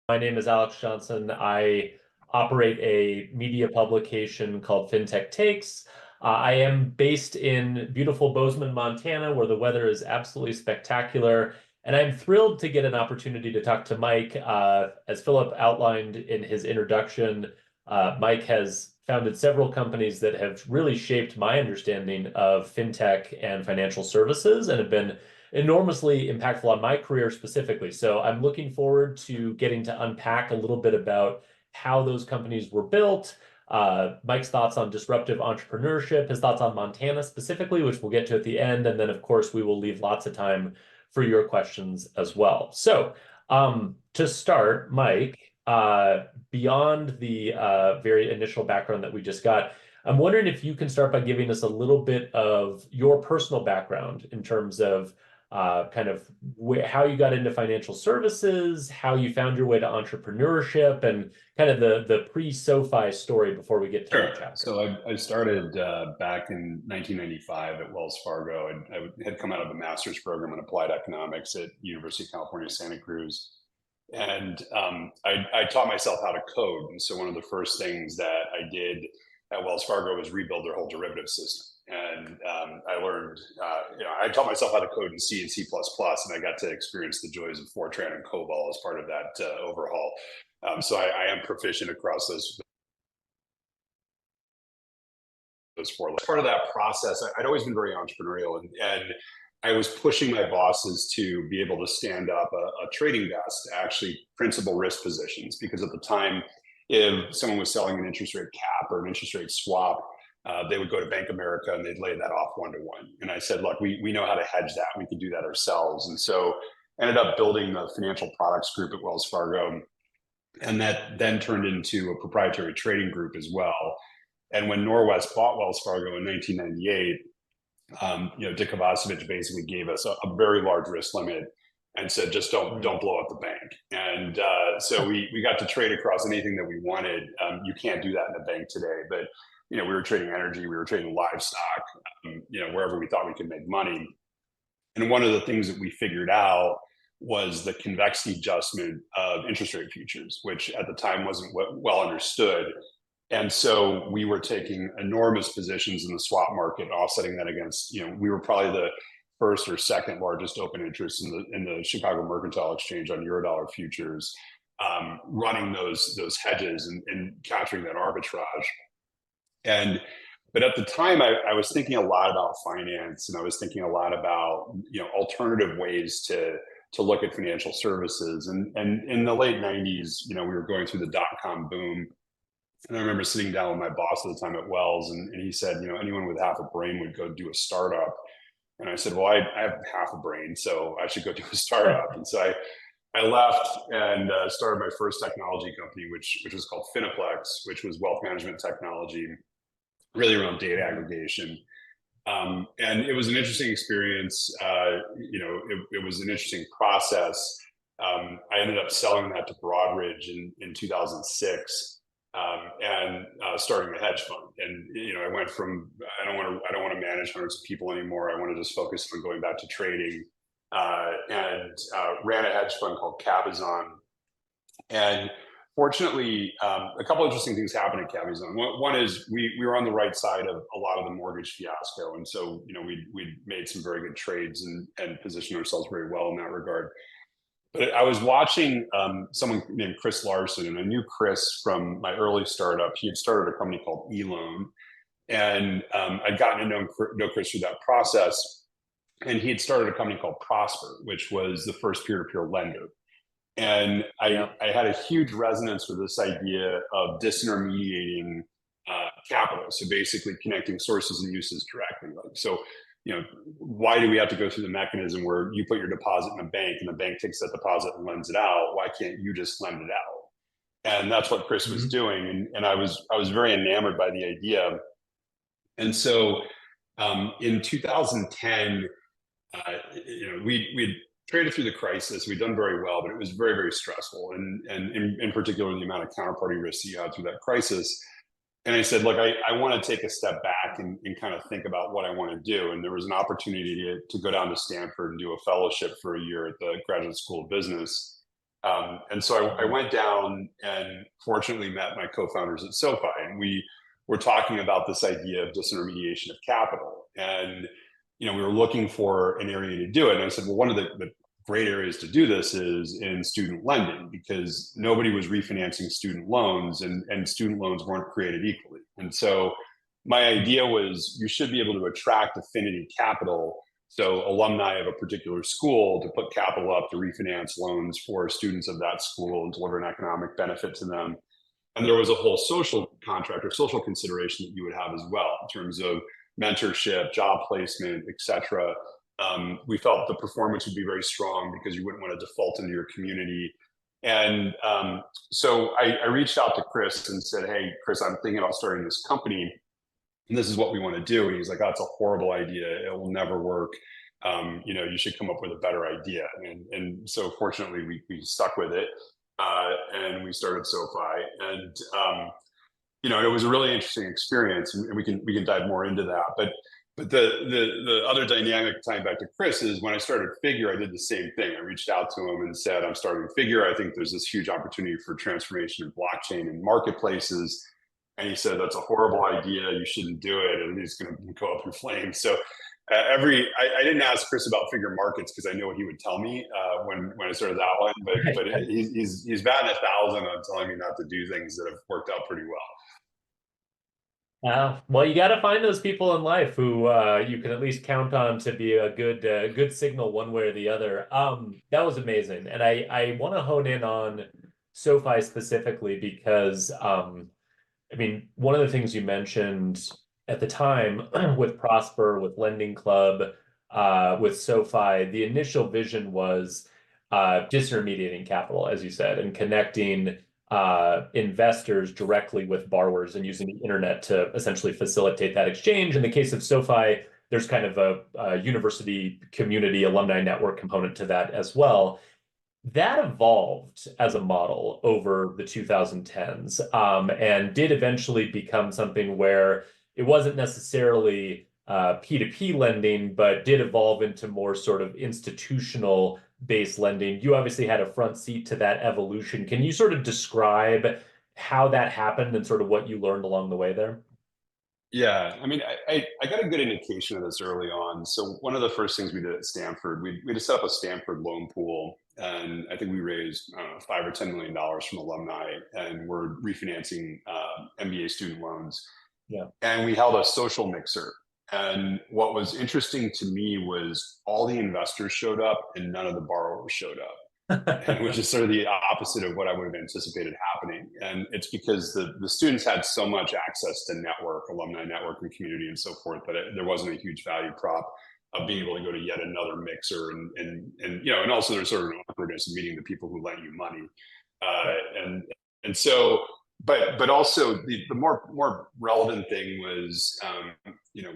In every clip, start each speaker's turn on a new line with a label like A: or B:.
A: My name is Alex Johnson. I operate a media publication called FinTech Takes. I am based in beautiful Bozeman, Montana, where the weather is absolutely spectacular. And I'm thrilled to get an opportunity to talk to Mike. As Philip outlined in his introduction, Mike has founded several companies that have really shaped my understanding of FinTech and financial services and have been enormously impactful on my career specifically. So I'm looking forward to getting to unpack a little bit about how those companies were built, Mike's thoughts on disruptive entrepreneurship, his thoughts on Montana specifically, which we'll get to at the end. And then, of course, we will leave lots of time for your questions as well. So to start, Mike, beyond the very initial background that we just got, I'm wondering if you can start by giving us a little bit of your personal background in terms of kind of how you got into financial services, how you found your way to entrepreneurship, and kind of the pre-SoFi story before we get to that
B: Sure.
A: chapter.
B: So I started back in 1995 at Wells Fargo, and I had come out of a master's program in applied economics at University of California, Santa Cruz. And I taught myself how to code. And so one of the first things that I did at Wells Fargo was rebuild their whole derivative system. And I learned, I taught myself how to code in C and C++, and I got to experience the joys of Fortran and COBOL as part of that overhaul. So I am proficient across those four. As part of that process, I'd always been very entrepreneurial, and I was pushing my bosses to be able to stand up a trading desk, actually principal risk positions, because at the time, if someone was selling an interest rate cap or an interest rate swap, they would go to Bank America and they'd lay that off 1-to-1. And I said, look, we know how to hedge that. We can do that ourselves. And so I ended up building the financial products group at Wells Fargo. And that then turned into a proprietary trading group as well. And when Norwest bought Wells Fargo in 1998, Dick Kovacevic basically gave us a very large risk limit and said, just don't blow up the bank. And so we got to trade across anything that we wanted. You can't do that in a bank today, but we were trading energy, we were trading livestock, wherever we thought we could make money. And one of the things that we figured out was the convexity adjustment of interest rate futures, which at the time wasn't well understood. And so we were taking enormous positions in the swap market, offsetting that against, we were probably the first or second largest open interest in the Chicago Mercantile Exchange on Eurodollar futures, running those hedges and capturing that arbitrage. But at the time, I was thinking a lot about finance, and I was thinking a lot about alternative ways to look at financial services. And in the late 90s, we were going through the dot-com boom. And I remember sitting down with my boss at the time at Wells, and he said, anyone with half a brain would go do a startup. And I said, well, I have half a brain, so I should go do a startup. And so I left and started my first technology company, which was called Finiplex, which was wealth management technology, really around data aggregation. And it was an interesting experience. It was an interesting process. I ended up selling that to Broadridge in 2006. And starting a hedge fund. And I went from I don't want to manage hundreds of people anymore. I want to just focus on going back to trading, and ran a hedge fund called Cabazon. And fortunately, a couple of interesting things happened at Cabazon. One is we were on the right side of a lot of the mortgage fiasco, and so we'd made some very good trades and positioned ourselves very well in that regard. But I was watching someone named Chris Larson, and I knew Chris from my early startup. He had started a company called eLoan, and I'd gotten to know Chris through that process. And he had started a company called Prosper, which was the first peer-to-peer lender. And I had a huge resonance with this idea of disintermediating capital. So basically connecting sources and uses directly. So why do we have to go through the mechanism where you put your deposit in a bank and the bank takes that deposit and lends it out? Why can't you just lend it out? And that's what Chris was doing. And I was very enamored by the idea. And so in 2010, we'd traded through the crisis. We'd done very well, but it was very, very stressful. And in particular, the amount of counterparty risk you had through that crisis. And I said, look, I want to take a step back and kind of think about what I want to do. And there was an opportunity to go down to Stanford and do a fellowship for a year at the Graduate School of Business. And so I went down and fortunately met my co-founders at SoFi, and we were talking about this idea of disintermediation of capital. And we were looking for an area to do it. And I said, well, one of the great areas to do this is in student lending, because nobody was refinancing student loans, and student loans weren't created equally. And so my idea was you should be able to attract affinity capital, so alumni of a particular school, to put capital up to refinance loans for students of that school and deliver an economic benefit to them. And there was a whole social contract or social consideration that you would have as well in terms of mentorship, job placement, etc. We felt the performance would be very strong because you wouldn't want to default into your community. And so I reached out to Chris and said, hey, Chris, I'm thinking about starting this company, and this is what we want to do. And he's like, that's a horrible idea. It will never work. You should come up with a better idea. And so fortunately we stuck with it. And we started SoFi, and it was a really interesting experience, and we can dive more into that. But the other dynamic, tying back to Chris, is when I started Figure, I did the same thing. I reached out to him and said, I'm starting Figure. I think there's this huge opportunity for transformation in blockchain and marketplaces. And he said, that's a horrible idea. You shouldn't do it. And he's going to go up in flames. So I didn't ask Chris about Figure Markets because I know what he would tell me when I started that one. But he's batting 1,000 on telling me not to do things that have worked out pretty well.
A: Well, you got to find those people in life who you can at least count on to be a good signal one way or the other. That was amazing, and I want to hone in on SoFi specifically because one of the things you mentioned at the time with Prosper, with Lending Club, with SoFi, the initial vision was disintermediating capital, as you said, and connecting investors directly with borrowers and using the internet to essentially facilitate that exchange. In the case of SoFi, there's kind of a university community alumni network component to that as well. That evolved as a model over the 2010s and did eventually become something where it wasn't necessarily P2P lending, but did evolve into more sort of institutional based lending. You obviously had a front seat to that evolution. Can you sort of describe how that happened and sort of what you learned along the way there?
B: Yeah, I got a good indication of this early on. So one of the first things we did at Stanford, we just set up a Stanford loan pool, and I think we raised $5 or $10 million from alumni, and we're refinancing MBA student loans.
A: Yeah.
B: And we held a social mixer. And what was interesting to me was all the investors showed up and none of the borrowers showed up. And which is sort of the opposite of what I would have anticipated happening. And it's because the students had so much access to network, alumni network and community and so forth, that there wasn't a huge value prop of being able to go to yet another mixer. And also there's sort of an awkwardness of meeting the people who lent you money. But also the more relevant thing was,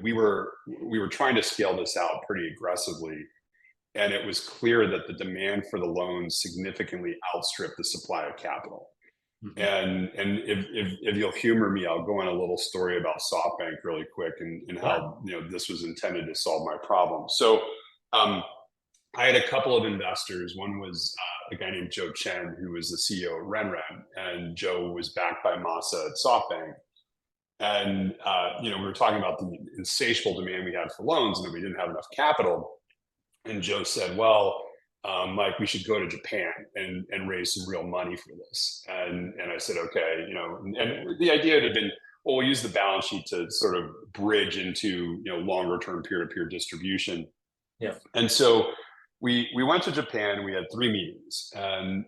B: we were trying to scale this out pretty aggressively. And it was clear that the demand for the loans significantly outstripped the supply of capital. Mm-hmm. And if you'll humor me, I'll go on a little story about SoftBank really quick and how this was intended to solve my problem. So I had a couple of investors. One was a guy named Joe Chen, who was the CEO of RenRen, and Joe was backed by Masa at SoftBank. And we were talking about the insatiable demand we had for loans, and that we didn't have enough capital. And Joe said, well, Mike, we should go to Japan and raise some real money for this. And I said, okay, and the idea had been, well, we'll use the balance sheet to sort of bridge into, longer term peer-to-peer distribution.
A: Yeah.
B: And so we went to Japan. We had 3 meetings, and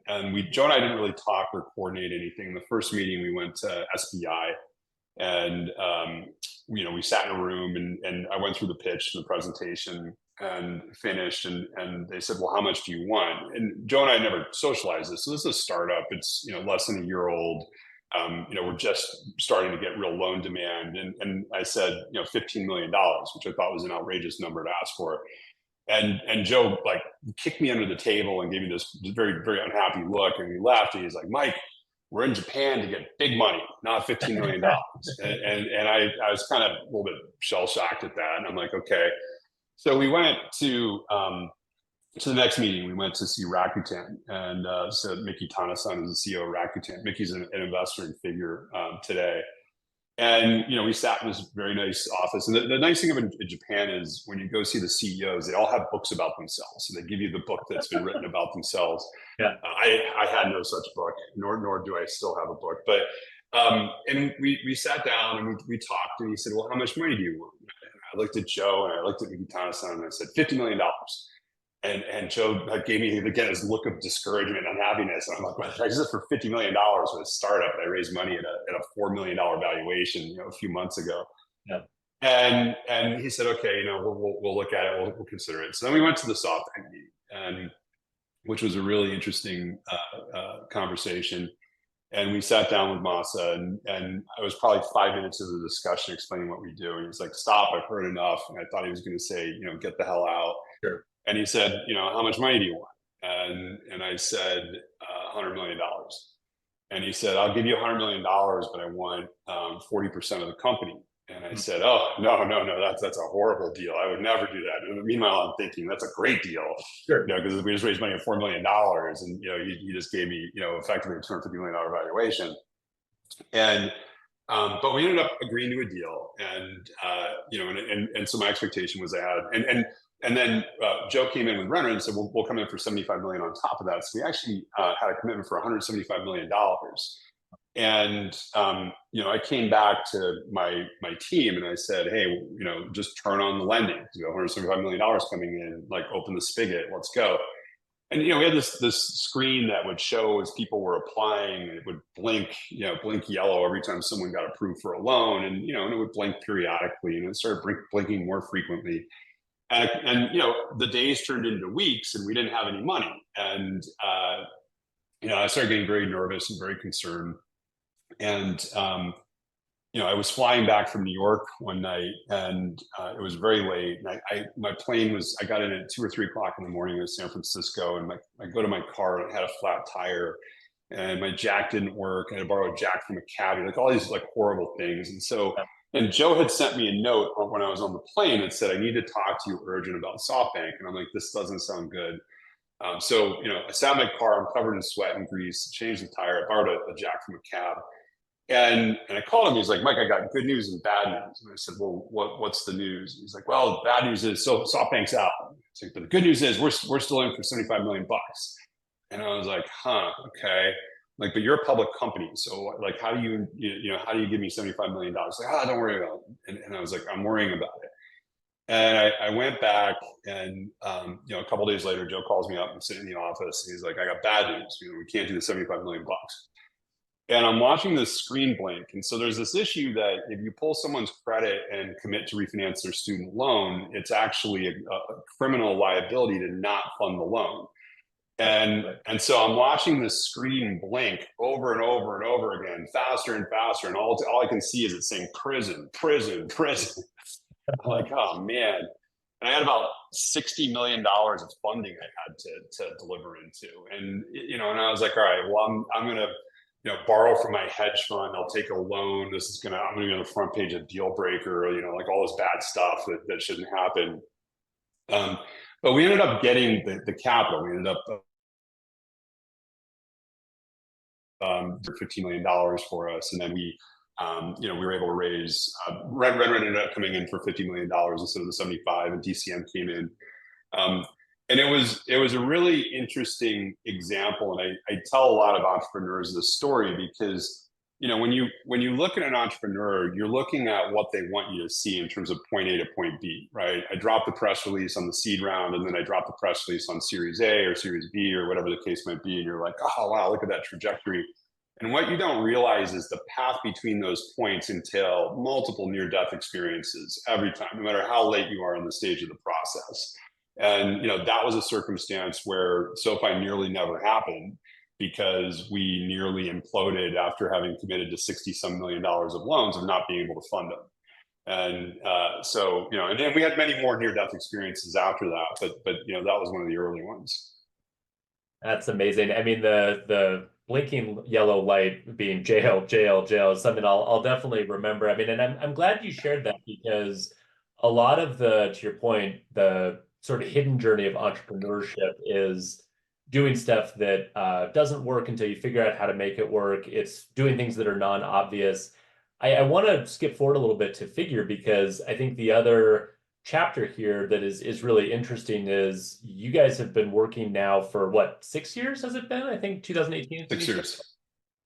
B: Joe and I didn't really talk or coordinate anything. The first meeting we went to SBI, and we sat in a room, and I went through the pitch and the presentation and finished, and they said, well, how much do you want? And Joe and I never socialized this. So this is a startup. It's less than a year old. We're just starting to get real loan demand. And I said, $15 million, which I thought was an outrageous number to ask for. And Joe kicked me under the table and gave me this very, very unhappy look. And we laughed, and he's like, Mike, we're in Japan to get big money, not $15 million. and I was kind of a little bit shell shocked at that. And I'm like, okay. So we went to So the next meeting, we went to see Rakuten, and so Mickey Tanasan is the CEO of Rakuten. Mickey's an investor and figure today. And we sat in this very nice office. And the nice thing about in Japan is when you go see the CEOs, they all have books about themselves. So they give you the book that's been written about themselves.
A: Yeah.
B: I had no such book, nor do I still have a book. But and we sat down and we talked, and he said, "Well, how much money do you want?" And I looked at Joe and I looked at Mikitana-san and I said, $50 million. And Joe gave me, again, this look of discouragement and unhappiness. And I'm like, well, I did this for $50 million with a startup. I raised money at a $4 million valuation, a few months ago.
A: Yeah.
B: And he said, okay, we'll look at it. We'll consider it. So then we went to the SoftBank meeting, and which was a really interesting conversation. And we sat down with Masa, and I was probably 5 minutes of the discussion explaining what we do. And he was like, stop, I've heard enough. And I thought he was going to say, get the hell out.
A: Sure.
B: And he said, how much money do you want? And I said, $100 million. And he said, I'll give you $100 million, but I want 40% of the company. And I said, oh, no, that's a horrible deal. I would never do that. And meanwhile, I'm thinking that's a great deal.
A: Sure.
B: Because we just raised money of $4 million, and he just gave me, effectively a $250 million valuation. And but we ended up agreeing to a deal, and so my expectation was I had, and then Joe came in with Renner and said, we'll come in for $75 million on top of that. So we actually had a commitment for $175 million. And I came back to my team and I said, hey, just turn on the lending. We have $175 million coming in, like open the spigot, let's go. And we had this screen that would show as people were applying, and it would blink yellow every time someone got approved for a loan, and and it would blink periodically, and it started blinking more frequently. And the days turned into weeks, and we didn't have any money. And I started getting very nervous and very concerned. And I was flying back from New York one night, and it was very late. And my plane I got in at 2 or 3 o'clock in the morning in San Francisco, and I go to my car and it had a flat tire, and my jack didn't work. I had to borrow a jack from a cabbie, like all these like horrible things. And so, and Joe had sent me a note when I was on the plane that said, I need to talk to you urgent about SoftBank. And I'm like, this doesn't sound good. So, I sat in my car, I'm covered in sweat and grease, changed the tire, I borrowed a jack from a cab. And I called him. He's like, Mike, I got good news and bad news. And I said, well, what's the news? He's like, well, the bad news is SoftBank's out. Like, but the good news is we're still in for $75 million. And I was like, huh, okay. Like, but you're a public company, so like, how do you give me $75 million? Like, don't worry about it. And I was like, I'm worrying about it. And I went back, and a couple of days later, Joe calls me up. I'm sitting in the office, and he's like, I got bad news. We can't do the $75 million. And I'm watching this screen blink. And so there's this issue that if you pull someone's credit and commit to refinance their student loan, it's actually a criminal liability to not fund the loan. And so I'm watching this screen blink over and over and over again, faster and faster. And all I can see is it saying prison, prison, prison. I'm like, oh man. And I had about $60 million of funding I had to deliver into. And, and I was like, all right, well, I'm going to, borrow from my hedge fund. I'll take a loan. I'm going to be on the front page of Deal Breaker, like all this bad stuff that shouldn't happen. But we ended up getting the capital. We ended up for $15 million for us. And then we were able to raise, Red ended up coming in for $50 million instead of the 75, and DCM came in. And it was a really interesting example. And I tell a lot of entrepreneurs this story because, when you look at an entrepreneur, you're looking at what they want you to see in terms of point A to point B, right? I dropped the press release on the seed round, and then I dropped the press release on Series A or Series B or whatever the case might be. And you're like, oh, wow, look at that trajectory. And what you don't realize is the path between those points entail multiple near-death experiences every time, no matter how late you are in the stage of the process. And that was a circumstance where SoFi nearly never happened because we nearly imploded after having committed to $60-some million of loans and not being able to fund them. And so and then we had many more near-death experiences after that, but that was one of the early ones.
A: That's amazing. I mean, the blinking yellow light being jail is something I'll definitely remember. I mean, and I'm glad you shared that because a lot of to your point, the sort of hidden journey of entrepreneurship is doing stuff that doesn't work until you figure out how to make it work. It's doing things that are non-obvious. I want to skip forward a little bit to Figure because I think the other chapter here that is really interesting is you guys have been working now for what, 6 years has it been? I think 2018.
B: 6 years.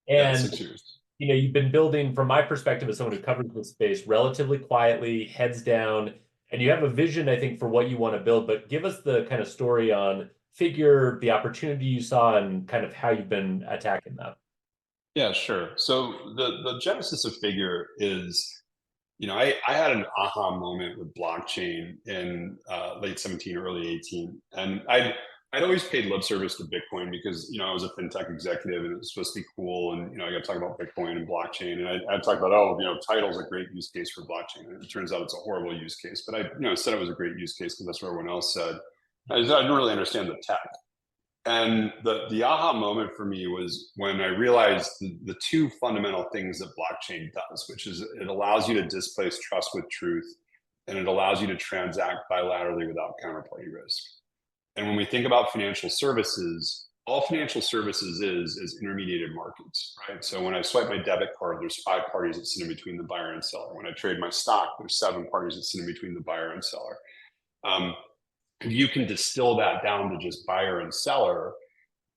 B: Yeah,
A: And
B: 6 years.
A: you've been building, from my perspective as someone who covers this space, relatively quietly, heads down, and you have a vision, I think, for what you want to build. But give us the kind of story on Figure, the opportunity you saw, and kind of how you've been attacking that.
B: Yeah, sure. So the genesis of Figure is, I had an aha moment with blockchain in late 17, early 18. And I'd always paid lip service to Bitcoin because, I was a FinTech executive and it was supposed to be cool. And, I got to talk about Bitcoin and blockchain. And I'd talk about, title's a great use case for blockchain. And it turns out it's a horrible use case. But I said it was a great use case because that's what everyone else said. I didn't really understand the tech. And the aha moment for me was when I realized the two fundamental things that blockchain does, which is it allows you to displace trust with truth, and it allows you to transact bilaterally without counterparty risk. And when we think about financial services, all financial services is intermediated markets, right? So when I swipe my debit card, there's 5 parties that sit in between the buyer and seller. When I trade my stock, there's 7 parties that sit in between the buyer and seller. You can distill that down to just buyer and seller.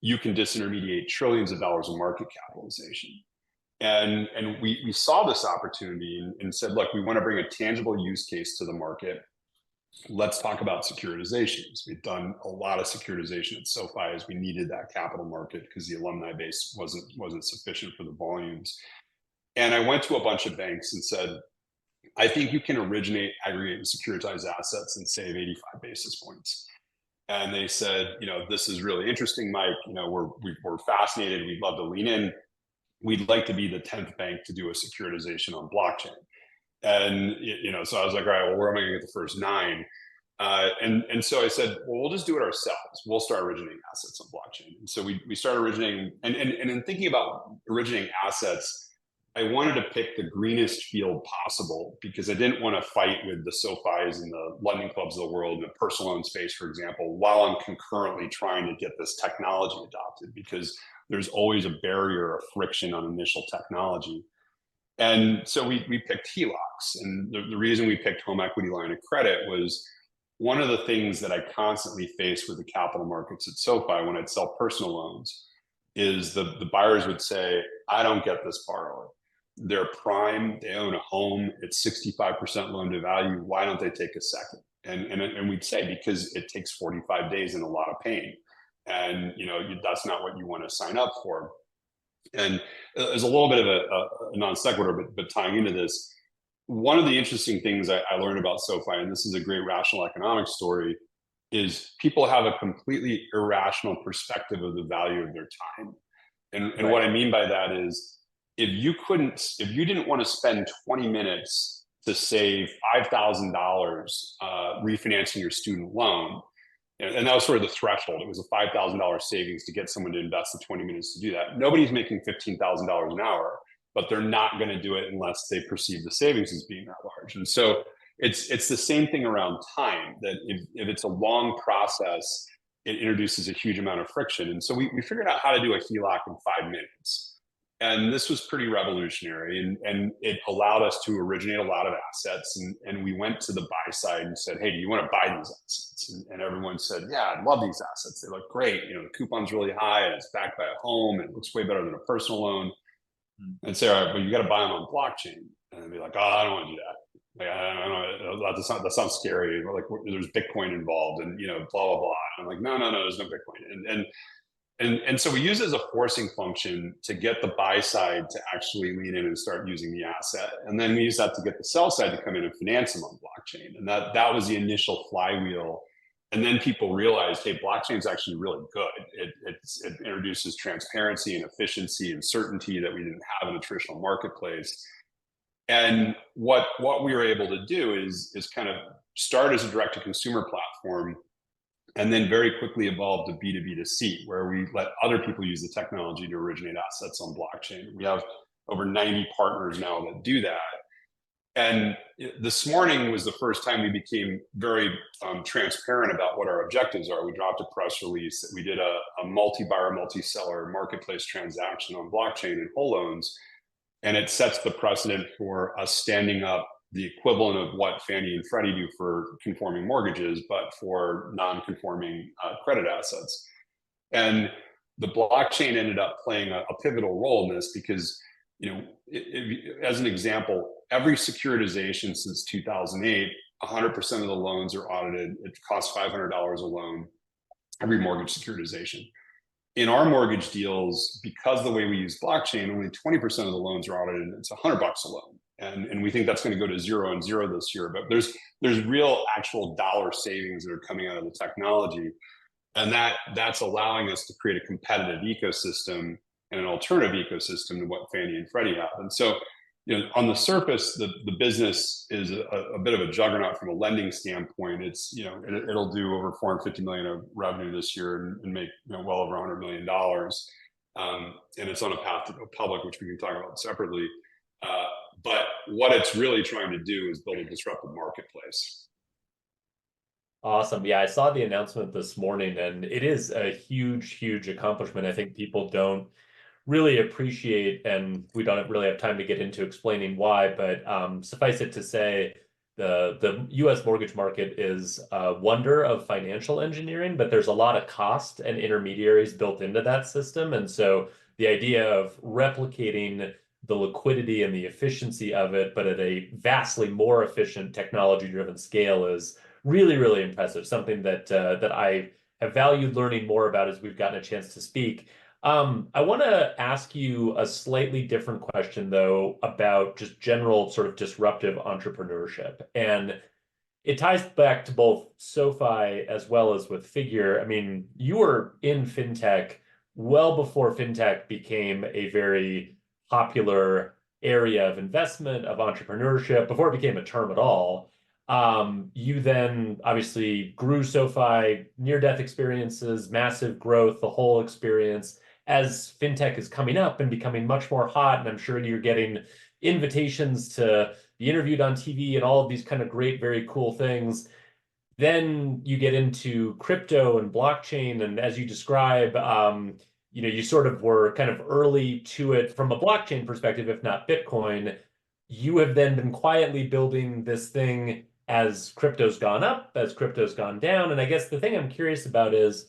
B: You can disintermediate trillions of dollars of market capitalization. And we saw this opportunity and said, look, we want to bring a tangible use case to the market. Let's talk about securitizations. We've done a lot of securitization at SoFi as we needed that capital market because the alumni base wasn't sufficient for the volumes. And I went to a bunch of banks and said, I think you can originate, aggregate, and securitize assets and save 85 basis points. And they said, this is really interesting, Mike. We're fascinated. We'd love to lean in. We'd like to be the 10th bank to do a securitization on blockchain. And, so I was like, all right, well, where am I going to get the first 9? And so I said, well, we'll just do it ourselves. We'll start originating assets on blockchain. And so we started originating, and in thinking about originating assets, I wanted to pick the greenest field possible because I didn't want to fight with the SoFis and the lending clubs of the world in the personal loan space, for example, while I'm concurrently trying to get this technology adopted, because there's always a barrier of friction on initial technology. And so we picked HELOCs. And the reason we picked home equity line of credit was one of the things that I constantly face with the capital markets at SoFi when I'd sell personal loans is the buyers would say, I don't get this borrower. They're prime, they own a home, it's 65% loan to value. Why don't they take a second? And we'd say, because it takes 45 days and a lot of pain. And that's not what you want to sign up for. And there's a little bit of a non sequitur, but tying into this, one of the interesting things I learned about SoFi, and this is a great rational economics story, is people have a completely irrational perspective of the value of their time. And
A: Right.
B: What I mean by that is, if you didn't want to spend 20 minutes to save $5,000 refinancing your student loan, and that was sort of the threshold. It was a $5,000 savings to get someone to invest the 20 minutes to do that. Nobody's making $15,000 an hour, but they're not going to do it unless they perceive the savings as being that large. And so it's the same thing around time, that if it's a long process, it introduces a huge amount of friction. And so we figured out how to do a HELOC in 5 minutes. And this was pretty revolutionary, and it allowed us to originate a lot of assets. And we went to the buy side and said, hey, do you want to buy these assets? And everyone said, yeah, I love these assets. They look great. The coupon's really high and it's backed by a home. It looks way better than a personal loan. And say, all right, but you got to buy them on blockchain. And they'd be like, oh, I don't want to do that. Like, I don't know. That sounds scary. Like, there's Bitcoin involved and, blah, blah, blah. And I'm like, no, there's no Bitcoin. And so we use it as a forcing function to get the buy side to actually lean in and start using the asset. And then we use that to get the sell side to come in and finance them on blockchain. And that was the initial flywheel. And then people realized, hey, blockchain is actually really good. It introduces transparency and efficiency and certainty that we didn't have in a traditional marketplace. And what we were able to do is kind of start as a direct-to-consumer platform, and then very quickly evolved to B2B2C, where we let other people use the technology to originate assets on blockchain. We have over 90 partners now that do that. And this morning was the first time we became very transparent about what our objectives are. We dropped a press release that we did a multi-buyer, multi-seller marketplace transaction on blockchain and whole loans. And it sets the precedent for us standing up the equivalent of what Fannie and Freddie do for conforming mortgages, but for non-conforming credit assets. And the blockchain ended up playing a pivotal role in this because, as an example, every securitization since 2008, 100% of the loans are audited. It costs $500 a loan, every mortgage securitization. In our mortgage deals, because of the way we use blockchain, only 20% of the loans are audited, and it's $100 a loan. And we think that's going to go to 0 and 0 this year. But there's real actual dollar savings that are coming out of the technology. And that's allowing us to create a competitive ecosystem and an alternative ecosystem to what Fannie and Freddie have. And so, on the surface, the business is a bit of a juggernaut from a lending standpoint. It's, it'll do over 450 million of revenue this year and make well over $100 million. And it's on a path to go public, which we can talk about separately. But what it's really trying to do is build a disruptive marketplace.
A: Awesome. Yeah, I saw the announcement this morning, and it is a huge, huge accomplishment. I think people don't really appreciate, and we don't really have time to get into explaining why, but suffice it to say, the U.S. mortgage market is a wonder of financial engineering, but there's a lot of cost and intermediaries built into that system. And so the idea of replicating the liquidity and the efficiency of it, but at a vastly more efficient technology-driven scale is really, really impressive. Something that I have valued learning more about as we've gotten a chance to speak. I want to ask you a slightly different question, though, about just general sort of disruptive entrepreneurship. And it ties back to both SoFi as well as with Figure. I mean, you were in FinTech well before FinTech became a very popular area of investment, of entrepreneurship, before it became a term at all. You then obviously grew SoFi, near-death experiences, massive growth, the whole experience. As FinTech is coming up and becoming much more hot, and I'm sure you're getting invitations to be interviewed on TV and all of these kind of great, very cool things. Then you get into crypto and blockchain, and as you describe, you sort of were kind of early to it from a blockchain perspective, if not Bitcoin. You have then been quietly building this thing as crypto's gone up, as crypto's gone down. And I guess the thing I'm curious about is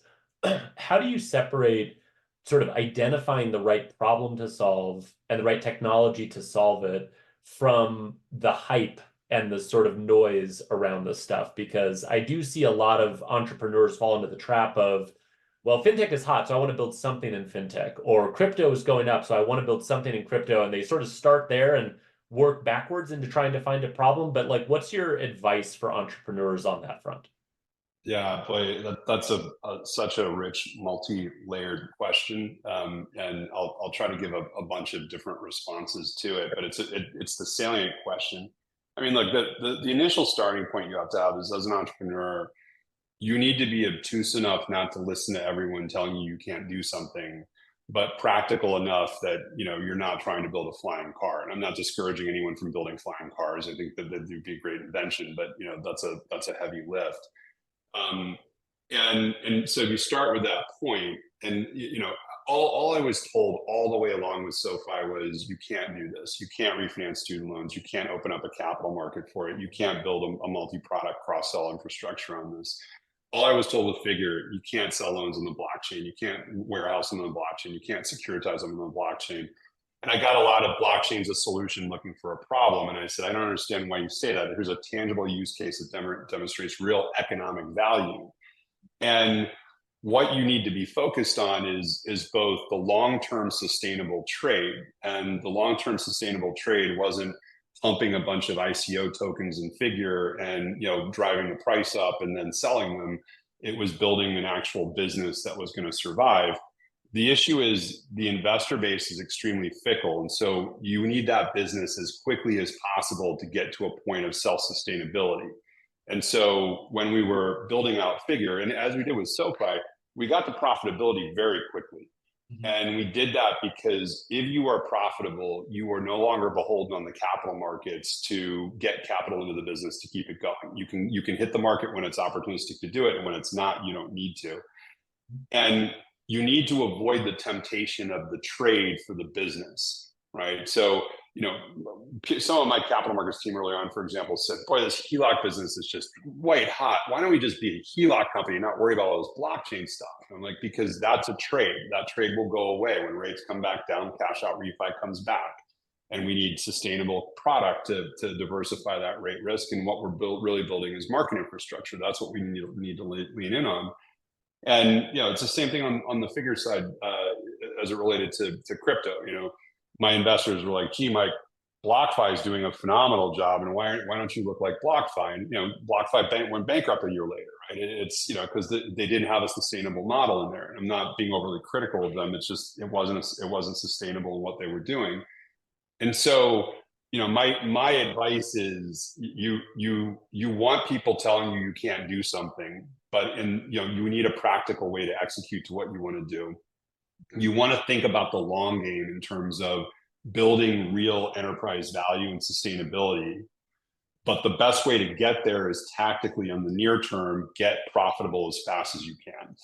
A: how do you separate sort of identifying the right problem to solve and the right technology to solve it from the hype and the sort of noise around this stuff? Because I do see a lot of entrepreneurs fall into the trap of, well, FinTech is hot, so I want to build something in FinTech, or crypto is going up, so I want to build something in crypto. And they sort of start there and work backwards into trying to find a problem. But like, what's your advice for entrepreneurs on that front?
B: Yeah, boy, that's such a rich, multi-layered question, and I'll try to give a bunch of different responses to it. But it's the salient question. I mean, look, the initial starting point you have to have is, as an entrepreneur, you need to be obtuse enough not to listen to everyone telling you can't do something, but practical enough that you're not trying to build a flying car. And I'm not discouraging anyone from building flying cars. I think that would be a great invention, but that's a heavy lift. And so you start with that point, and all I was told all the way along with SoFi was, you can't do this. You can't refinance student loans. You can't open up a capital market for it. You can't build a multi-product cross-sell infrastructure on this. All I was told with Figure, you can't sell loans on the blockchain. You can't warehouse them on the blockchain. You can't securitize them on the blockchain. And I got a lot of blockchain's a solution looking for a problem. And I said, I don't understand why you say that. Here's a tangible use case that demonstrates real economic value. And what you need to be focused on is both the long-term sustainable trade. And the long-term sustainable trade wasn't pumping a bunch of ICO tokens in Figure and driving the price up and then selling them. It was building an actual business that was going to survive. The issue is the investor base is extremely fickle. And so you need that business as quickly as possible to get to a point of self-sustainability. And so when we were building out Figure, and as we did with SoFi, we got to profitability very quickly. And we did that because if you are profitable, you are no longer beholden on the capital markets to get capital into the business to keep it going. You can hit the market when it's opportunistic to do it, and when it's not, you don't need to. And you need to avoid the temptation of the trade for the business, right? So, some of my capital markets team earlier on, for example, said, boy, this HELOC business is just white hot. Why don't we just be a HELOC company and not worry about all this blockchain stuff? And I'm like, because that's a trade. That trade will go away when rates come back down, cash out refi comes back. And we need sustainable product to diversify that rate risk. And what we're really building is market infrastructure. That's what we need to lean in on. And it's the same thing on the figure side as it related to crypto. My investors were like, gee, Mike, BlockFi is doing a phenomenal job, and why don't you look like BlockFi? And BlockFi went bankrupt a year later, right? It's because they didn't have a sustainable model in there. And I'm not being overly critical of them. It's just it wasn't sustainable in what they were doing. And so my advice is you want people telling you can't do something, but you need a practical way to execute to what you want to do. You want to think about the long game in terms of building real enterprise value and sustainability. But the best way to get there is tactically on the near term, get profitable as fast as you can,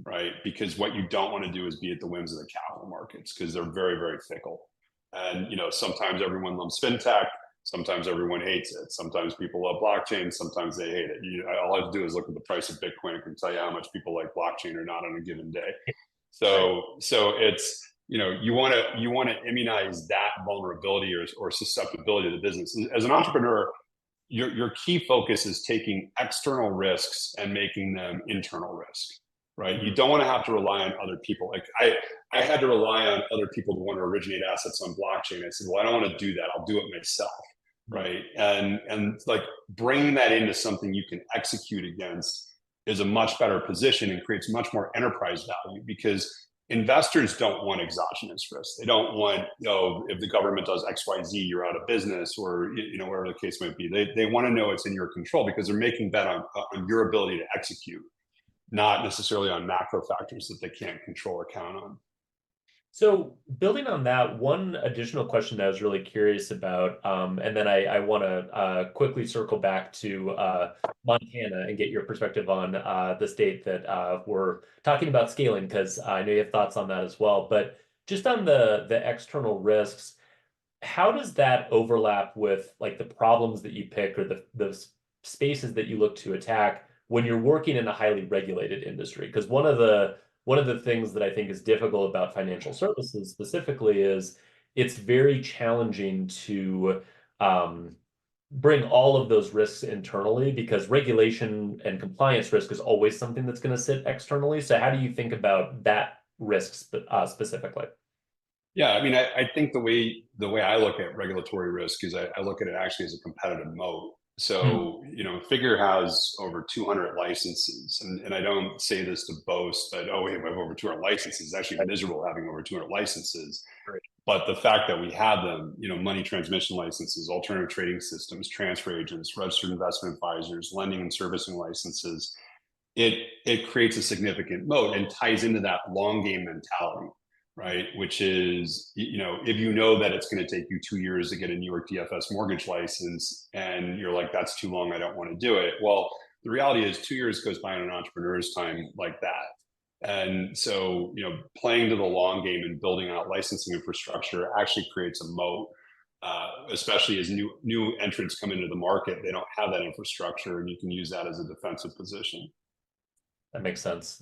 B: right? Because what you don't want to do is be at the whims of the capital markets, because they're very, very fickle. And sometimes everyone loves FinTech, sometimes everyone hates it. Sometimes people love blockchain, sometimes they hate it. All I have to do is look at the price of Bitcoin. I can tell you how much people like blockchain or not on a given day. So it's you want to immunize that vulnerability or susceptibility to the business. As an entrepreneur, your key focus is taking external risks and making them internal risk, right? You don't want to have to rely on other people. Like I had to rely on other people to want to originate assets on blockchain. I said, well, I don't want to do that. I'll do it myself, right? And like bringing that into something you can execute against is a much better position and creates much more enterprise value, because investors don't want exogenous risk. They don't want, if the government does X, Y, Z, you're out of business, or whatever the case might be. They want to know it's in your control, because they're making bet on your ability to execute, not necessarily on macro factors that they can't control or count on.
A: So building on that, one additional question that I was really curious about, and then I want to quickly circle back to Montana and get your perspective on the state that we're talking about scaling, because I know you have thoughts on that as well. But just on the external risks, how does that overlap with like the problems that you pick, or the spaces that you look to attack when you're working in a highly regulated industry? Because one of the things that I think is difficult about financial services specifically is it's very challenging to bring all of those risks internally, because regulation and compliance risk is always something that's going to sit externally. So how do you think about that risk specifically?
B: Yeah, I mean, I think the way I look at regulatory risk is I look at it actually as a competitive moat. So, Figure has over 200 licenses, and I don't say this to boast that, we have over 200 licenses. It's actually miserable having over 200 licenses.
A: Right.
B: But the fact that we have them, money transmission licenses, alternative trading systems, transfer agents, registered investment advisors, lending and servicing licenses, it creates a significant moat and ties into that long game mentality, right? Which is, if you know that it's going to take you 2 years to get a New York DFS mortgage license, and you're like, that's too long, I don't want to do it. Well, the reality is 2 years goes by in an entrepreneur's time like that. And so, playing to the long game and building out licensing infrastructure actually creates a moat, especially as new entrants come into the market. They don't have that infrastructure, and you can use that as a defensive position.
A: That makes sense.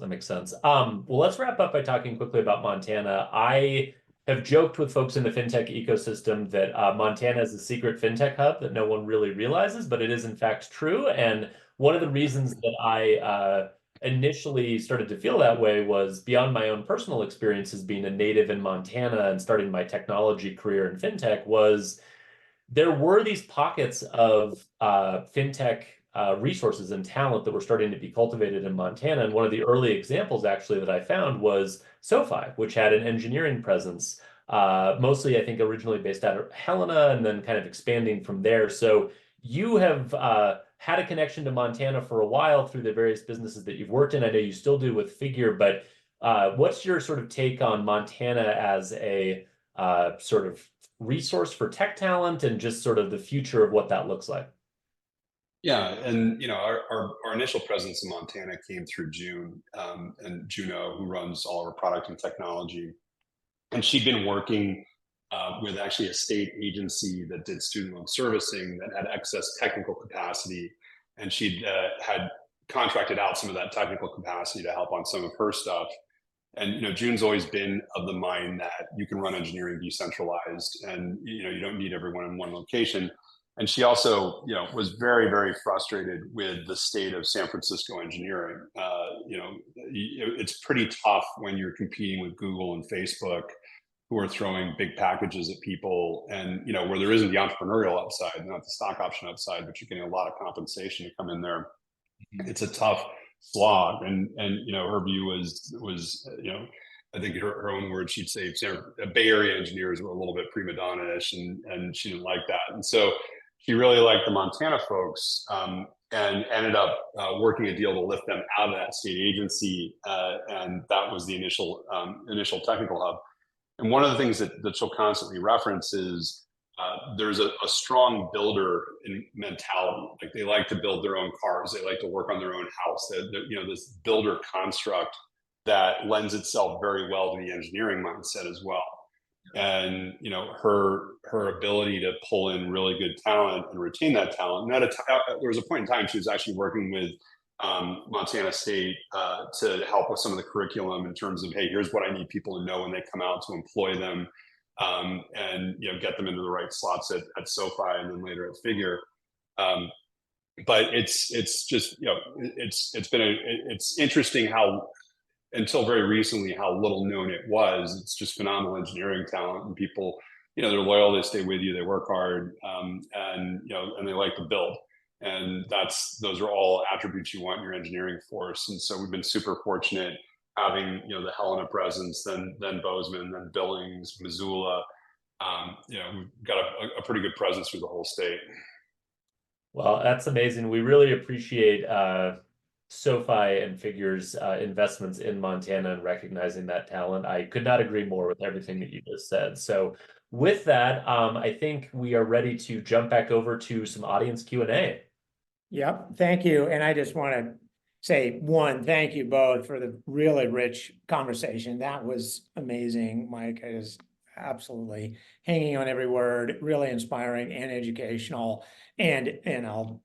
A: Well, let's wrap up by talking quickly about Montana. I have joked with folks in the fintech ecosystem that Montana is a secret fintech hub that no one really realizes, but it is in fact true. And one of the reasons that I initially started to feel that way was beyond my own personal experiences being a native in Montana and starting my technology career in fintech, was there were these pockets of fintech resources and talent that were starting to be cultivated in Montana. And one of the early examples actually that I found was SoFi, which had an engineering presence, mostly I think originally based out of Helena, and then kind of expanding from there. So you have had a connection to Montana for a while through the various businesses that you've worked in. I know you still do with Figure, but What's your sort of take on Montana as a sort of resource for tech talent and just sort of the future of what that looks like?
B: Yeah, and our initial presence in Montana came through June, and Juno, who runs all of our product and technology, and she'd been working with actually a state agency that did student loan servicing that had excess technical capacity, and she'd had contracted out some of that technical capacity to help on some of her stuff. And June's always been of the mind that you can run engineering decentralized, and you don't need everyone in one location. And she also, was very, very frustrated with the state of San Francisco engineering. It's pretty tough when you're competing with Google and Facebook, who are throwing big packages at people, and where there isn't the entrepreneurial upside, not the stock option upside, but you're getting a lot of compensation to come in there. It's a tough slog, and her view was I think her own words, she'd say Bay Area engineers were a little bit prima donna-ish, and she didn't like that. And so she really liked the Montana folks, and ended up working a deal to lift them out of that state agency, and that was the initial technical hub. And one of the things that she'll constantly reference is there's a strong builder in mentality. Like, they like to build their own cars, they like to work on their own house. This builder construct that lends itself very well to the engineering mindset as well. And her ability to pull in really good talent and retain that talent. And there was a point in time she was actually working with Montana State to help with some of the curriculum in terms of, hey, here's what I need people to know when they come out to employ them, and get them into the right slots at SoFi and then later at Figure. But it's just it's interesting how, until very recently, how little known it was. It's just phenomenal engineering talent, and people, they're loyal, they stay with you, they work hard, and they like to build. And those are all attributes you want in your engineering force. And so we've been super fortunate having, the Helena presence, then Bozeman, then Billings, Missoula. We've got a pretty good presence through the whole state.
A: Well, that's amazing. We really appreciate SoFi and Figure's investments in Montana and recognizing that talent. I could not agree more with everything that you just said. So with that, I think we are ready to jump back over to some audience Q&A.
C: Yep, thank you. And I just want to say, thank you both for the really rich conversation. That was amazing, Mike. It is absolutely hanging on every word, really inspiring and educational. And I'll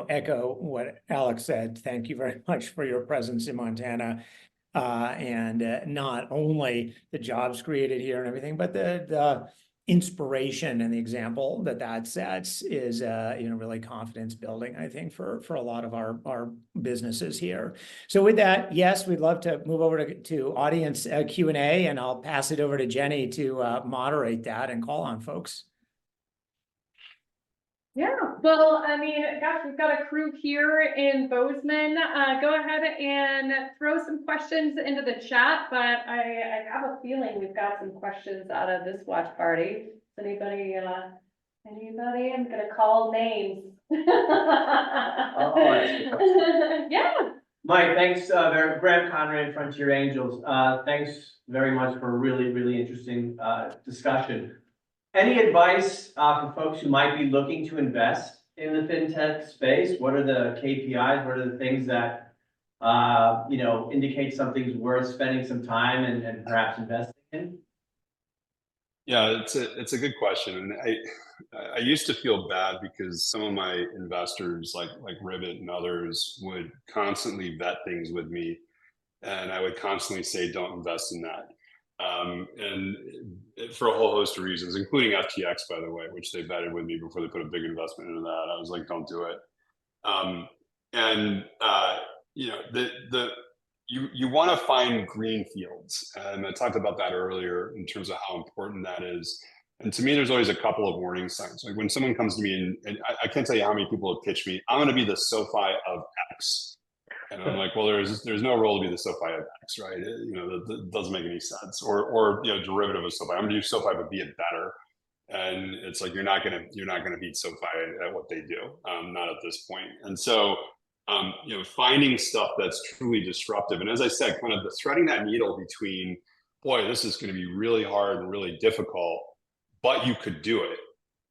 C: echo what Alex said. Thank you very much for your presence in Montana, and not only the jobs created here and everything, but the inspiration and the example that sets is really confidence building, I think, for a lot of our businesses here. So with that, yes, we'd love to move over to audience Q&A, and I'll pass it over to Jenny to moderate that and call on folks.
D: Yeah, well, I mean, gosh, we've got a crew here in Bozeman. Go ahead and throw some questions into the chat, but I have a feeling we've got some questions out of this watch party. Anybody? I'm gonna call names. Yeah.
E: Mike, thanks. Graham Conrad, Frontier Angels. Thanks very much for a really, really interesting discussion. Any advice for folks who might be looking to invest in the fintech space? What are the KPIs? What are the things that indicate something's worth spending some time and perhaps investing in?
B: Yeah, it's a good question, and I used to feel bad because some of my investors, like Ribbit and others, would constantly vet things with me, and I would constantly say, "Don't invest in that." And for a whole host of reasons, including FTX, by the way, which they vetted with me before they put a big investment into that. I was like, don't do it. You want to find green fields. And I talked about that earlier in terms of how important that is. And to me, there's always a couple of warning signs. Like when someone comes to me, and I can't tell you how many people have pitched me, I'm going to be the SoFi of X. And I'm like, well, there's no role to be the SoFi of X, right? That doesn't make any sense. Or derivative of SoFi. I'm gonna do SoFi, but be it better. And it's like you're not gonna beat SoFi at what they do, not at this point. And so finding stuff that's truly disruptive. And as I said, kind of the threading that needle between, boy, this is going to be really hard and really difficult, but you could do it,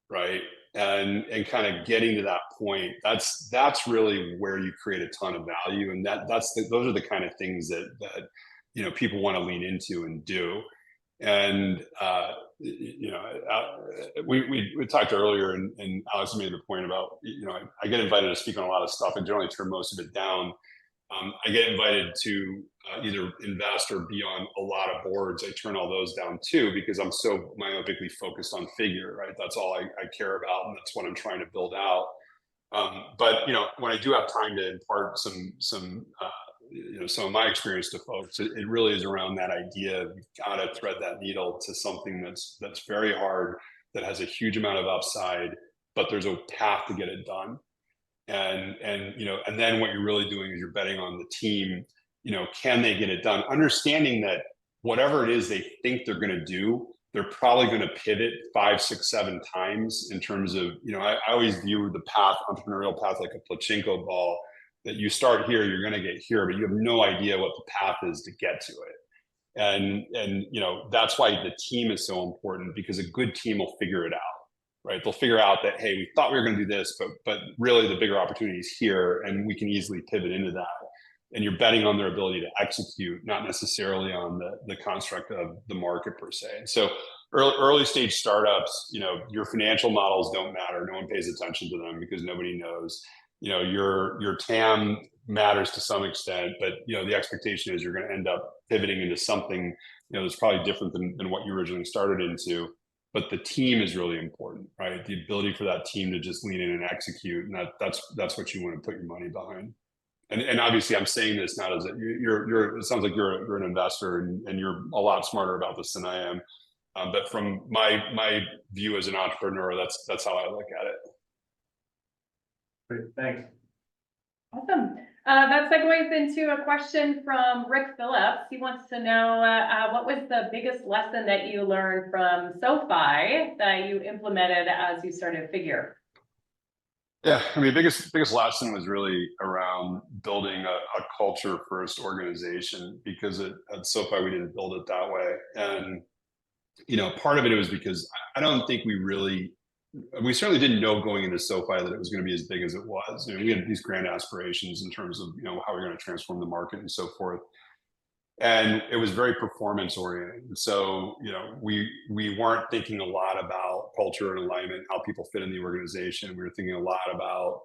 B: right? And kind of getting to that point, that's really where you create a ton of value. And those are the kind of things that people want to lean into and do. And we talked earlier, and Alex made the point about I get invited to speak on a lot of stuff. I generally turn most of it down. I get invited to either invest or be on a lot of boards. I turn all those down too, because I'm so myopically focused on Figure, right? That's all I care about, and that's what I'm trying to build out. But when I do have time to impart some of my experience to folks, it really is around that idea of you've got to thread that needle to something that's very hard, that has a huge amount of upside, but there's a path to get it done. And then what you're really doing is you're betting on the team. Can they get it done? Understanding that whatever it is they think they're going to do, they're probably going to pivot 5, 6, 7 times in terms of, I always view the entrepreneurial path like a pachinko ball, that you start here, you're going to get here, but you have no idea what the path is to get to it. And that's why the team is so important, because a good team will figure it out. Right, they'll figure out that, hey, we thought we were going to do this, but really the bigger opportunity is here, and we can easily pivot into that. And you're betting on their ability to execute, not necessarily on the construct of the market per se. And so early stage startups, your financial models don't matter. No one pays attention to them because nobody knows. Your TAM matters to some extent, but the expectation is you're going to end up pivoting into something that's probably different than what you originally started into. But the team is really important, right? The ability for that team to just lean in and execute, and that's what you want to put your money behind. And obviously, I'm saying this not as you're. It sounds like you're an investor, and you're a lot smarter about this than I am. But from my view as an entrepreneur, that's how I look at it.
E: Great, thanks.
D: Awesome. That segues into a question from Rick Phillips. He wants to know what was the biggest lesson that you learned from SoFi that you implemented as you started Figure?
B: Yeah, I mean, biggest lesson was really around building a culture first organization, because at SoFi we didn't build it that way. And part of it was because I don't think we certainly didn't know going into SoFi that it was going to be as big as it was. We had these grand aspirations in terms of how we're going to transform the market and so forth. And it was very performance oriented. So we weren't thinking a lot about culture and alignment, how people fit in the organization. We were thinking a lot about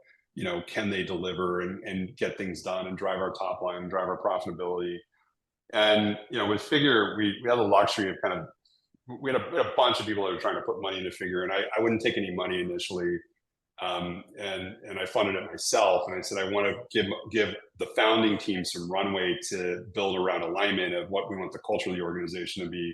B: can they deliver and get things done and drive our top line and drive our profitability. And with Figure, we had the luxury of we had a bunch of people that were trying to put money into Figure, and I wouldn't take any money initially, and I funded it myself. And I said I want to give the founding team some runway to build around alignment of what we want the culture of the organization to be.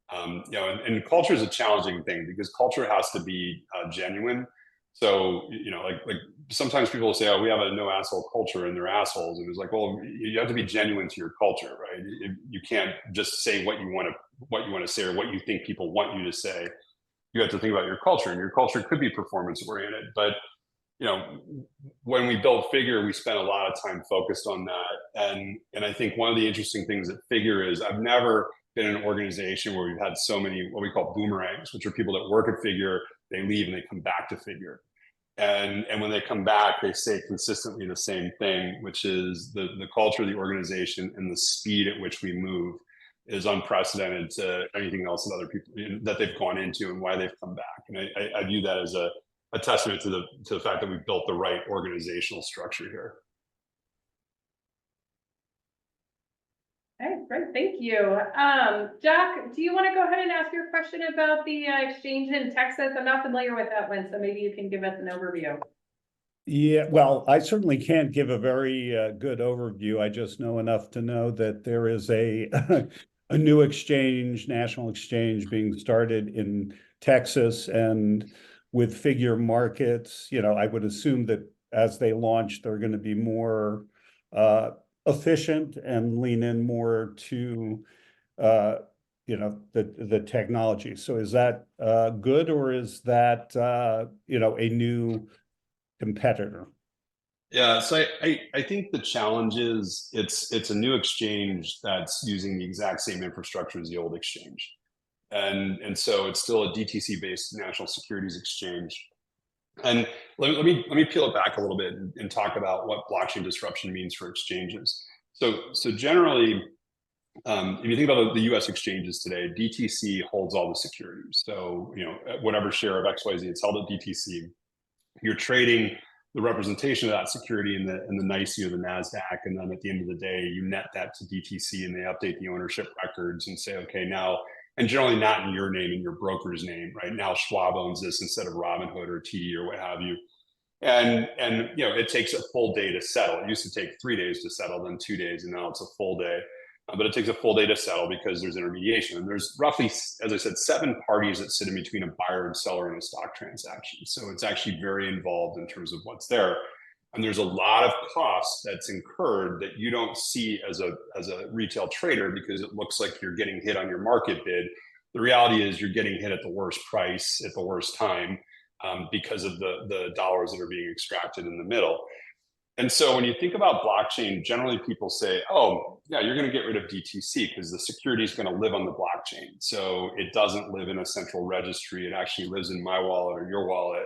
B: And culture is a challenging thing, because culture has to be genuine. So like sometimes people will say, "Oh, we have a no asshole culture," and they're assholes. And it's like, well, you have to be genuine to your culture, right? You can't just say what you want to say or what you think people want you to say. You have to think about your culture, and your culture could be performance oriented. But when we built Figure, we spent a lot of time focused on that. And I think one of the interesting things at Figure is I've never been in an organization where we've had so many what we call boomerangs, which are people that work at Figure, they leave and they come back to Figure. And when they come back, they say consistently the same thing, which is the culture of the organization and the speed at which we move is unprecedented to anything else that other people that they've gone into, and why they've come back. And I view that as a testament to the fact that we built the right organizational structure here.
D: Okay, great, thank you. Jack, do you want to go ahead and ask your question about the exchange in Texas? I'm not familiar with that one, so maybe you can give us an overview.
F: Yeah, well, I certainly can't give a very good overview. I just know enough to know that there is a a new exchange, national exchange, being started in Texas, and with Figure Markets, I would assume that as they launch, they're going to be more efficient and lean in more to the technology. So is that good, or is that a new competitor?
B: Yeah, so I think the challenge is it's a new exchange that's using the exact same infrastructure as the old exchange. And so it's still a DTC based national securities exchange. And let me peel it back a little bit and talk about what blockchain disruption means for exchanges. So generally, if you think about the U.S. exchanges today, DTC holds all the securities. So whatever share of XYZ it's held at DTC, you're trading the representation of that security in the NYSE or the NASDAQ, and then at the end of the day, you net that to DTC, and they update the ownership records and say, okay, now, and generally not in your name, in your broker's name, right? Now Schwab owns this instead of Robinhood or TD or what have you. And it takes a full day to settle. It used to take 3 days to settle, then 2 days, and now it's a full day. But it takes a full day to settle because there's intermediation. And there's roughly, as I said, 7 parties that sit in between a buyer and seller in a stock transaction. So it's actually very involved in terms of what's there. And there's a lot of costs that's incurred that you don't see as a retail trader because it looks like you're getting hit on your market bid. The reality is you're getting hit at the worst price at the worst time because of the dollars that are being extracted in the middle. And so when you think about blockchain, generally people say, oh, yeah, you're going to get rid of DTC because the security is going to live on the blockchain. So it doesn't live in a central registry. It actually lives in my wallet or your wallet.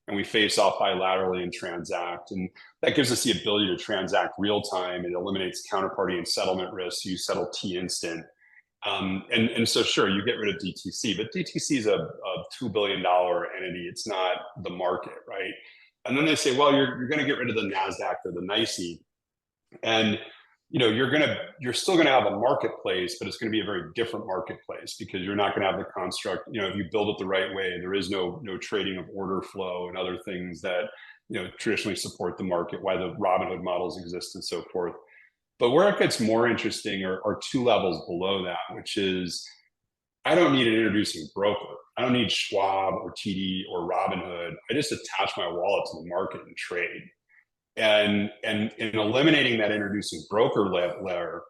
B: And we face off bilaterally and transact. And that gives us the ability to transact real time. It eliminates counterparty and settlement risks. You settle T instant. And so sure, you get rid of DTC, but DTC is a $2 billion entity. It's not the market, right? And then they say, well, you're going to get rid of the NASDAQ or the NYSE. And you're still going to have a marketplace, but it's going to be a very different marketplace because you're not going to have the construct, if you build it the right way, there is no trading of order flow and other things that traditionally support the market, why the Robinhood models exist and so forth. But where it gets more interesting are 2 levels below that, which is I don't need an introducing broker. I don't need Schwab or TD or Robinhood. I just attach my wallet to the market and trade. And in eliminating that introducing broker layer,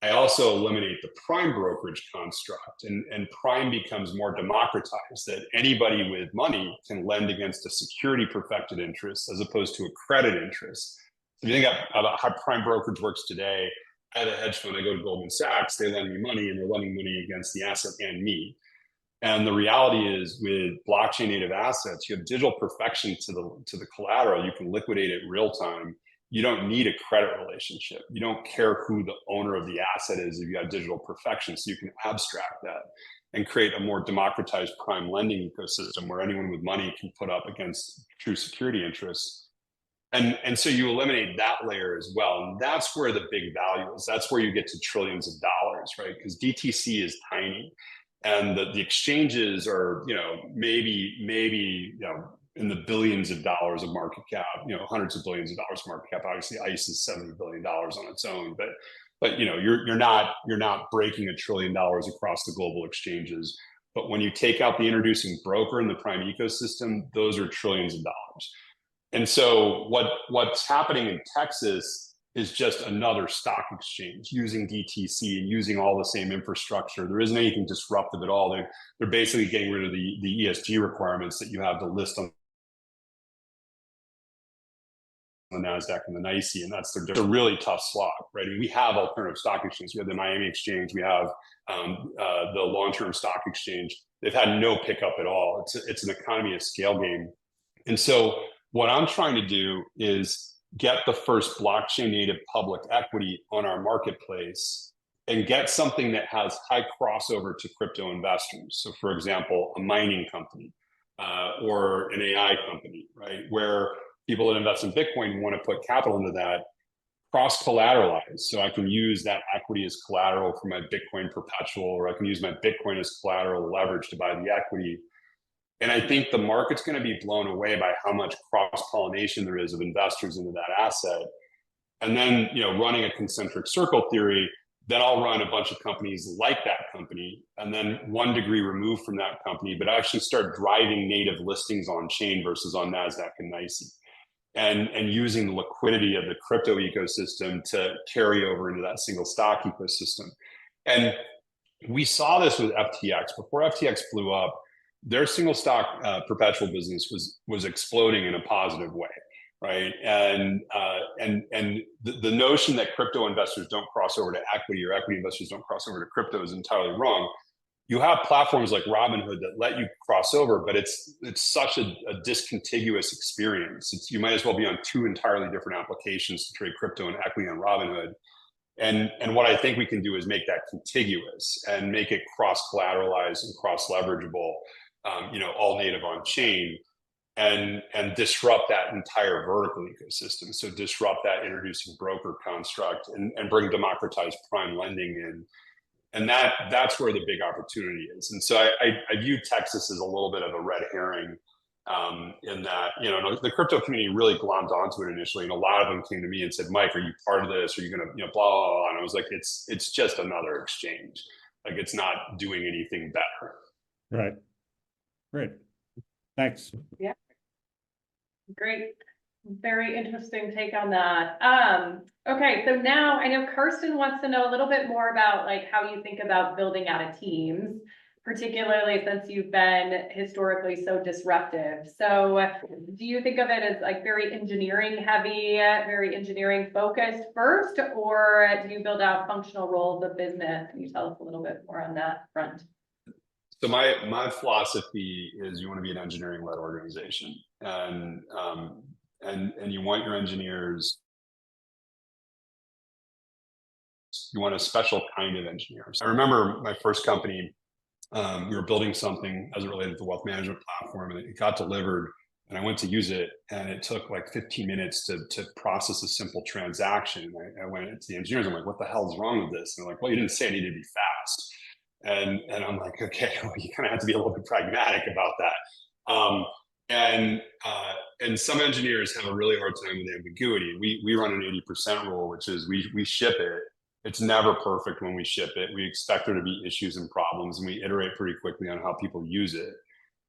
B: I also eliminate the prime brokerage construct, and prime becomes more democratized, that anybody with money can lend against a security perfected interest as opposed to a credit interest. So if you think about how prime brokerage works today, I have a hedge fund, I go to Goldman Sachs, they lend me money, and they're lending money against the asset and me. And the reality is, with blockchain native assets, you have digital perfection to the collateral. You can liquidate it real time. You don't need a credit relationship. You don't care who the owner of the asset is if you have digital perfection. So you can abstract that and create a more democratized prime lending ecosystem where anyone with money can put up against true security interests. And so you eliminate that layer as well. And that's where the big value is. That's where you get to trillions of dollars, right? Because DTC is tiny. And the exchanges are, maybe in the billions of dollars of market cap, hundreds of billions of dollars of market cap. Obviously, ICE is $70 billion on its own, but you're not breaking $1 trillion across the global exchanges. But when you take out the introducing broker and the prime ecosystem, those are trillions of dollars. And so what's happening in Texas is just another stock exchange using DTC and using all the same infrastructure. There isn't anything disruptive at all. They're basically getting rid of the ESG requirements that you have to list on the NASDAQ and the NYSE, and that's a really tough slog, right? I mean, we have alternative stock exchanges. We have the Miami Exchange. We have the long-term stock exchange. They've had no pickup at all. It's an economy of scale game. And so what I'm trying to do is get the first blockchain native public equity on our marketplace and get something that has high crossover to crypto investors. So for example, a mining company or an AI company, right? Where people that invest in Bitcoin want to put capital into that, cross-collateralized. So I can use that equity as collateral for my Bitcoin perpetual, or I can use my Bitcoin as collateral leverage to buy the equity. And I think the market's going to be blown away by how much cross-pollination there is of investors into that asset. And then, running a concentric circle theory, then I'll run a bunch of companies like that company, and then 1 degree removed from that company, but actually start driving native listings on chain versus on NASDAQ and NYSE, and using the liquidity of the crypto ecosystem to carry over into that single stock ecosystem. And we saw this with FTX. Before FTX blew up, their single stock perpetual business was exploding in a positive way. right? And the notion that crypto investors don't cross over to equity or equity investors don't cross over to crypto is entirely wrong. You have platforms like Robinhood that let you cross over, but it's such a discontiguous experience. You might as well be on two entirely different applications to trade crypto and equity on Robinhood. And what I think we can do is make that contiguous and make it cross-collateralized and cross-leverageable, all native on chain, and disrupt that entire vertical ecosystem. So disrupt that introducing broker construct and bring democratized prime lending in. And that's where the big opportunity is. And so I view Texas as a little bit of a red herring, in that, the crypto community really glommed onto it initially. And a lot of them came to me and said, Mike, are you part of this? Are you going to, blah, blah, blah. And I was like, it's just another exchange. Like, it's not doing anything better.
F: Right. Great. Thanks.
D: Yeah. Great. Very interesting take on that. Okay, so now I know Karsten wants to know a little bit more about like how you think about building out a teams, particularly since you've been historically so disruptive. So do you think of it as like very engineering heavy, very engineering focused first, or do you build out functional roles of business? Can you tell us a little bit more on that front?
B: So my philosophy is you want to be an engineering-led organization, and you want your engineers. You want a special kind of engineers. I remember my first company. We were building something as it related to the wealth management platform, and it got delivered. And I went to use it, and it took like 15 minutes to process a simple transaction. I went to the engineers. I'm like, "What the hell is wrong with this?" And they're like, "Well, you didn't say it needed to be fast." And I'm like, okay, well, you kind of have to be a little bit pragmatic about that. And some engineers have a really hard time with ambiguity. We run an 80% rule, which is we ship it. It's never perfect when we ship it. We expect there to be issues and problems, and we iterate pretty quickly on how people use it.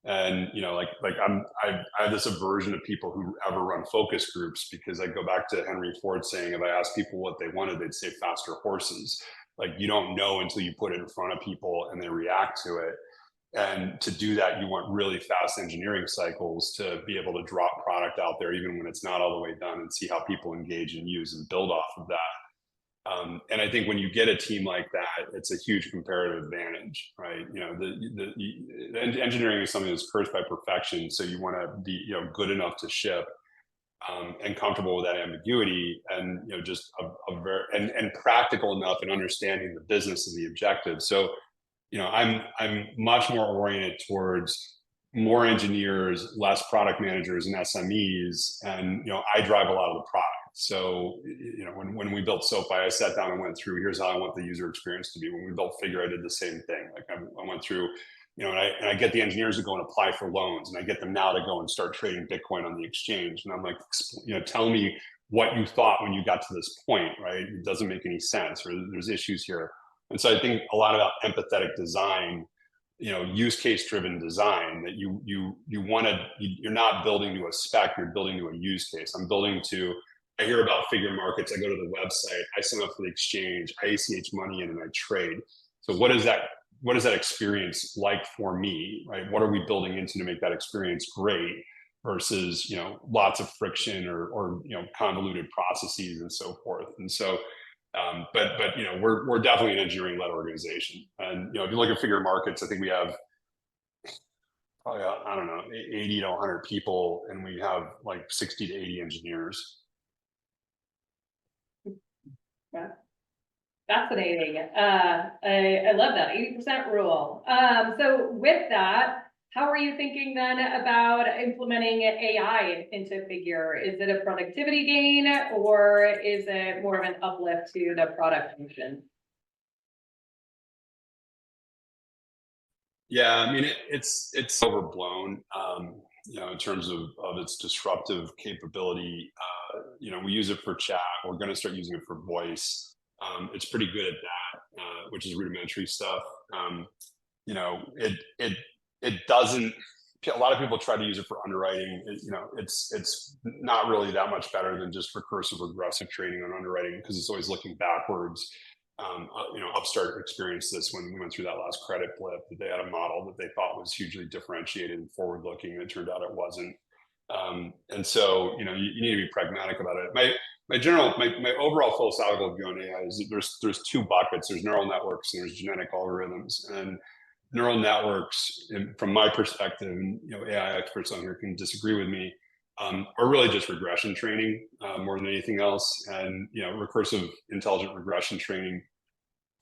B: And I have this aversion to people who ever run focus groups, because I go back to Henry Ford saying, if I asked people what they wanted, they'd say faster horses. Like, you don't know until you put it in front of people and they react to it. And to do that, you want really fast engineering cycles to be able to drop product out there, even when it's not all the way done, and see how people engage and use and build off of that. And I think when you get a team like that, it's a huge comparative advantage, right? The engineering is something that's cursed by perfection. So you want to be, good enough to ship, and comfortable with that ambiguity, and just a very and practical enough in understanding the business and the objective. So I'm much more oriented towards more engineers, less product managers and SMEs, and I drive a lot of the product. So when we built SoFi, I sat down and went through, here's how I want the user experience to be. When we built Figure, I did the same thing. Like I went through, and I get the engineers to go and apply for loans, and I get them now to go and start trading Bitcoin on the exchange. And I'm like, tell me what you thought when you got to this point, right? It doesn't make any sense, or there's issues here. And so I think a lot about empathetic design, use case driven design, that you're not building to a spec, you're building to a use case. I hear about Figure Markets, I go to the website, I sign up for the exchange, I ACH money in, and I trade. So what is that experience like for me, right? What are we building into to make that experience great versus, lots of friction or convoluted processes and so forth. And so, but we're definitely an engineering-led organization. And, if you look at Figure Markets, I think we have probably, 80 to 100 people, and we have like 60 to 80 engineers.
D: Yeah. Fascinating. I love that 80% rule. So with that, how are you thinking then about implementing AI into Figure? Is it a productivity gain, or is it more of an uplift to the product function?
B: Yeah, I mean, it's overblown, in terms of its disruptive capability. We use it for chat. We're going to start using it for voice. It's pretty good at that, which is rudimentary stuff. It doesn't. A lot of people try to use it for underwriting. It's not really that much better than just recursive regressive training on underwriting, because it's always looking backwards. Upstart experienced this when we went through that last credit blip, that they had a model that they thought was hugely differentiated and forward looking, and it turned out it wasn't. And so, you know, you need to be pragmatic about it. My overall philosophical view on AI is that there's two buckets. There's neural networks and there's genetic algorithms. And neural networks, from my perspective, and you know, AI experts on here can disagree with me, are really just regression training more than anything else. And you know, recursive intelligent regression training,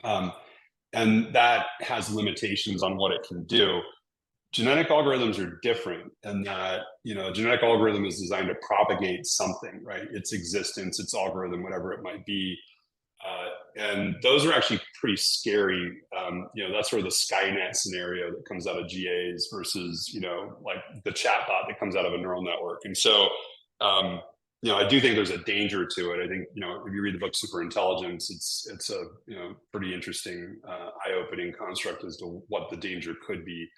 B: and that has limitations on what it can do. Genetic algorithms are different in that, you know, a genetic algorithm is designed to propagate something, right? Its existence, its algorithm, whatever it might be. And those are actually pretty scary. You know, that's sort of the Skynet scenario that comes out of GAs versus, you know, like the chatbot that comes out of a neural network. And so, you know, I do think there's a danger to it. I think, you know, if you read the book Superintelligence, it's a, you know, pretty interesting, eye-opening construct as to what the danger could be.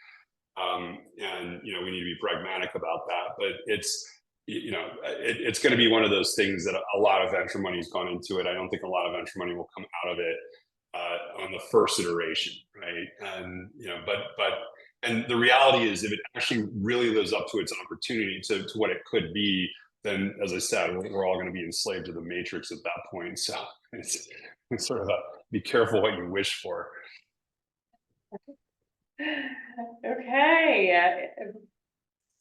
B: And, you know, we need to be pragmatic about that, but it's, you know, it's going to be one of those things that a lot of venture money has gone into it. I don't think a lot of venture money will come out of it on the first iteration, right? And, you know, and the reality is if it actually really lives up to its opportunity to what it could be, then as I said, we're all going to be enslaved to the matrix at that point. So it's sort of be careful what you wish for.
D: Okay,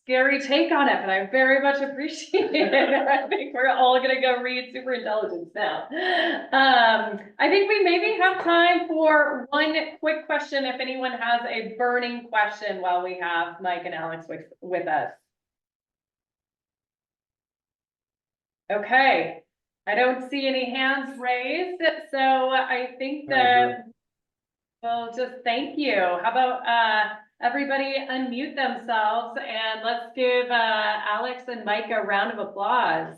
D: scary take on it, but I very much appreciate it. I think we're all gonna go read Superintelligence now. I think we maybe have time for one quick question if anyone has a burning question while we have Mike and Alex with us. Okay, I don't see any hands raised, so I think that we'll just thank you. How about everybody unmute themselves and let's give Alex and Mike a round of applause.